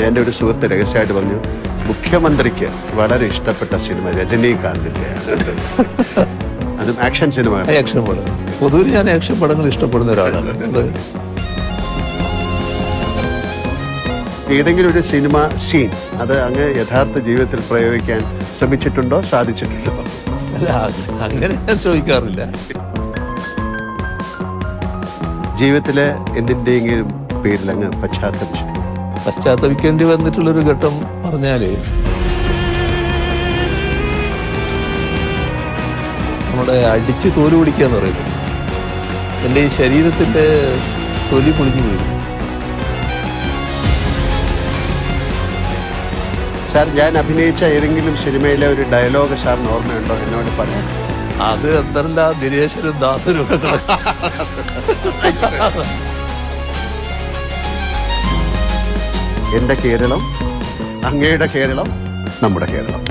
എൻ്റെ ഒരു സുഹൃത്ത് രഹസ്യമായിട്ട് പറഞ്ഞു, മുഖ്യമന്ത്രിക്ക് വളരെ ഇഷ്ടപ്പെട്ട സിനിമ രജനീകാന്തിൻ്റെയാണ്. അതും ആക്ഷൻ സിനിമ. ആക്ഷൻ പടം പൊതുവിൽ ഞാൻ ആക്ഷൻ പടങ്ങൾ ഇഷ്ടപ്പെടുന്ന ഒരാളാണ്. ഏതെങ്കിലും ഒരു സിനിമ സീൻ അത് അങ്ങ് യഥാർത്ഥ ജീവിതത്തിൽ പ്രയോഗിക്കാൻ ശ്രമിച്ചിട്ടുണ്ടോ, സാധിച്ചിട്ടുണ്ടോ? അല്ല, അങ്ങനെ ഞാൻ ചോദിക്കാറില്ല. ജീവിതത്തിലെ എന്തിൻ്റെയെങ്കിലും പേരിൽ അങ്ങ് പശ്ചാത്തപിക്കേണ്ടി വന്നിട്ടുള്ളൊരു ഘട്ടം പറഞ്ഞാല് നമ്മുടെ അടിച്ച് തോല് പിടിക്കുക എന്ന് പറയുന്നത്. എൻ്റെ ഈ ശരീരത്തിൻ്റെ തൊലി പൊളിഞ്ഞു പോയി. സാർ, ഞാൻ അഭിനയിച്ച ഏതെങ്കിലും സിനിമയിലെ ഒരു ഡയലോഗ് സാറിന് ഓർമ്മയുണ്ടോ? എന്നോട് പറയാം. അത് എന്തല്ല ദിനേശനും ദാസനും ഒക്കെ എൻ്റെ കേരളം, അങ്ങയുടെ കേരളം, നമ്മുടെ കേരളം.